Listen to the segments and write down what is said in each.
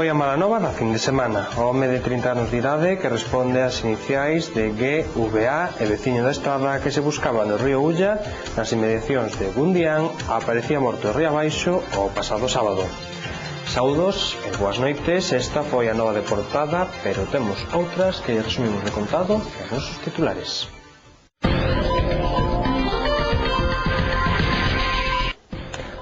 Foi a mala nova da fin de semana. O home de 30 anos de idade que responde ás iniciais de GVA e veciño da estrada que se buscaba no río Ulla, nas inmediacións de Gundián, aparecía morto río abaixo o pasado sábado. Saúdos e boas noites, esta foi a nova de portada, pero temos outras que resumimos de contado nos nosos titulares.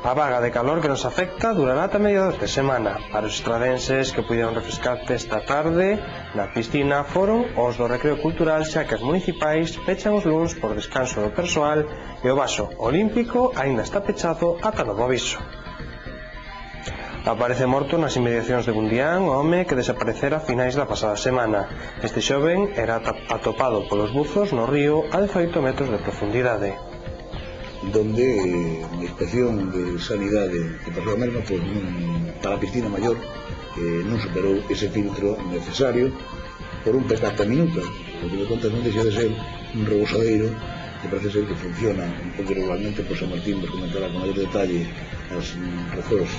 A vaga de calor que nos afecta durará ata mediados de semana. Para os estradenses que puideron refrescarte esta tarde, na piscina foron os do recreo cultural, xa que as municipais pechan os luns por descanso do persoal e o vaso olímpico aínda está pechado ata novo aviso. Aparece morto nas inmediacións de Gundián o home que desaparecera a finais da pasada semana. Este xoven era atopado polos buzos no río a 18 metros de profundidade. Donde a inspección de sanidade que pasou a mesma para a piscina maior non superou ese filtro necesario por un pecata minuta, porque de contas non deixa de ser un rebosadeiro que parece ser que funciona un pouco regularmente. Por San Martín vos comentará con maior detalle as razóns.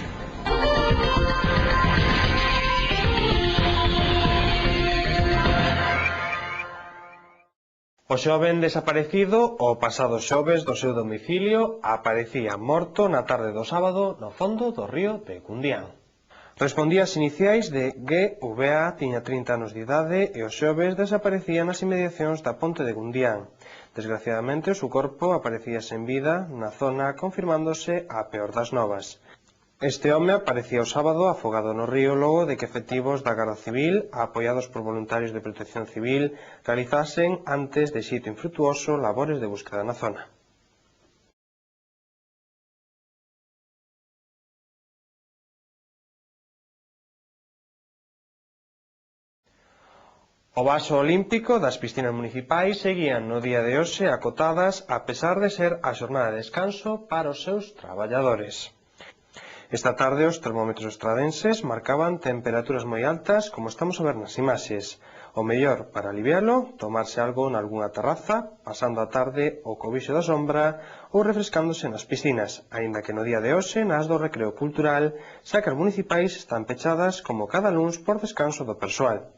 O xoven desaparecido o pasado xoves do seu domicilio aparecía morto na tarde do sábado no fondo do río de Gundián. Respondía ás iniciais de GVA, tiña 30 anos de idade e o xoves desaparecía nas inmediacións da ponte de Gundián. Desgraciadamente o seu corpo aparecía sen vida na zona, confirmándose a peor das novas. Este home aparecía o sábado afogado no río logo de que efectivos da Garda Civil, apoiados por voluntarios de Protección Civil, realizasen antes de xeito infrutuoso labores de búsqueda na zona. O vaso olímpico das piscinas municipais seguían no día de hoxe acotadas a pesar de ser a xornada de descanso para os seus traballadores. Esta tarde os termómetros estradenses marcaban temperaturas moi altas, como estamos a ver nas imaxes. O mellor para alivialo, tomarse algo nalgúna terraza, pasando a tarde o cobixo da sombra ou refrescándose nas piscinas, aínda que no día de hoxe nas do recreo cultural, xa que as municipais están pechadas como cada luns por descanso do persoal.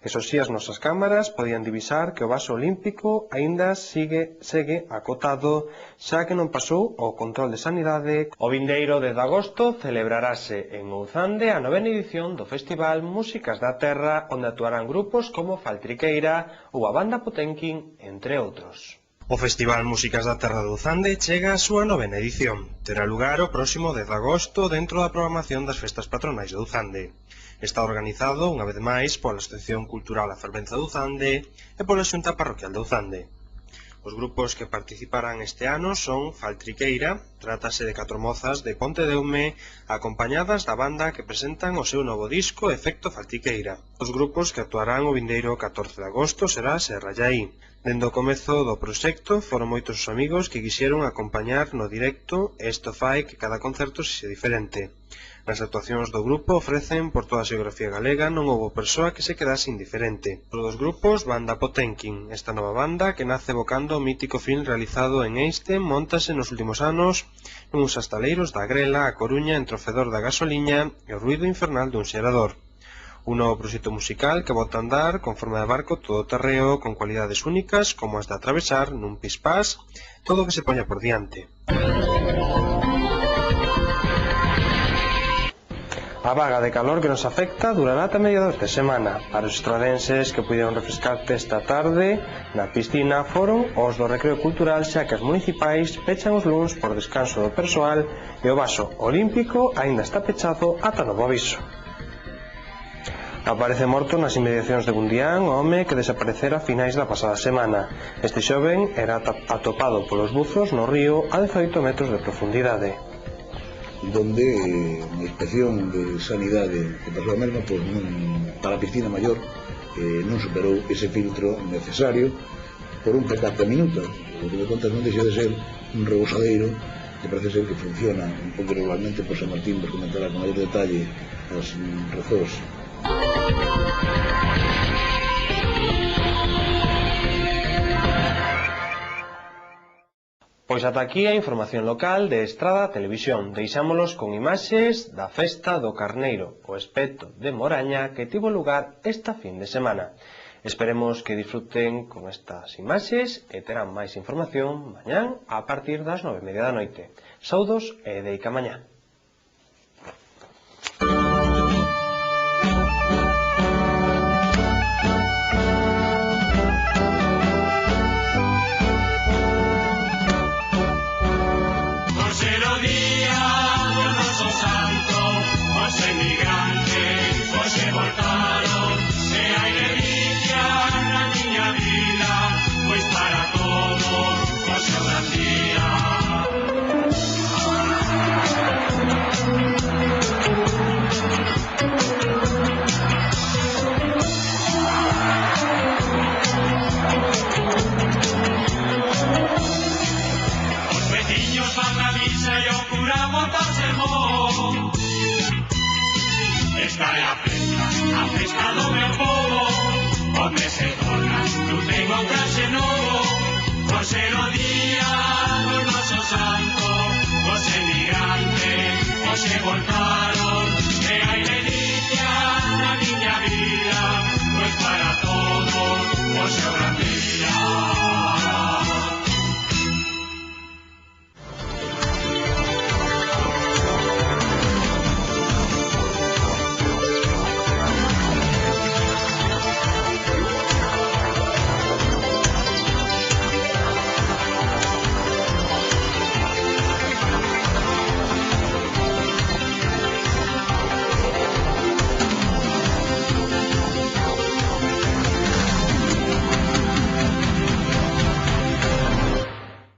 Esos si as nosas cámaras podían divisar que o vaso olímpico aínda segue acotado, xa que non pasou o control de sanidade. O vindeiro de agosto celebrarase en Ouzande a 9ª edición do Festival Músicas da Terra, onde actuarán grupos como Faltriqueira ou a banda Potenquín, entre outros. O Festival Músicas da Terra de Ouzande chega a súa 9ª edición. Terá lugar o próximo 10 de agosto dentro da programación das festas patronais de Ouzande. Está organizado, unha vez máis, pola Asociación Cultural A Fervenza de Ouzande e pola Xunta Parroquial de Ouzande. Os grupos que participarán este ano son Faltriqueira, trátase de 4 mozas de Pontedeume, acompañadas da banda que presentan o seu novo disco Efecto Faltriqueira. Os grupos que actuarán o vindeiro 14 de agosto será Serra Llaí. Dende o comezo do proxecto foron moitos os amigos que quixeron acompañar no directo e isto fai que cada concerto sexa diferente. Nas actuacións do grupo ofrecen por toda a xeografía galega, non houbo persoa que se quedase indiferente. Os dos grupos, banda Potenquín, esta nova banda que nace evocando o mítico film realizado en Eiste, móntase nos últimos anos nuns astaleiros da Grela, a Coruña, entre o fedor da gasoliña e o ruído infernal dun xerador. Un novo proxecto musical que bota a andar con forma de barco todo terreo, con cualidades únicas como as de atravesar nun pispás todo o que se poña por diante. A vaga de calor que nos afecta durará ata mediados de semana. Para os estradenses que puideron refrescarte esta tarde, na piscina foron os do recreo cultural, xa que as municipais pechan os luns por descanso do persoal e o vaso olímpico aínda está pechado ata novo aviso. Aparece morto nas inmediacións de Gundián o home que desaparecera a finais da pasada semana. Este xoven era atopado polos buzos no río a 18 metros de profundidade. Donde a inspección de sanidade que pasou a mesma para a piscina maior non superou ese filtro necesario por un pecata minuta, porque de contas non deixa de ser un rebosadeiro que parece ser que funciona un pouco regularmente. Por San Martín vos comentará con maior detalle as razóns. Pois ata aquí a información local de Estrada Televisión. Deixámolos con imaxes da Festa do Carneiro, o espeto de Moraña que tivo lugar esta fin de semana. Esperemos que disfruten con estas imaxes e terán máis información mañán a partir das 9:30 da noite. Saudos e deica mañá. Esta é a festa do meu povo, onde se torna, non tengo un traxe novo, por ser o día do noso santo, os emigrantes, os que voltaron, e hai delicia na miña vida, pois para todos, o seu grande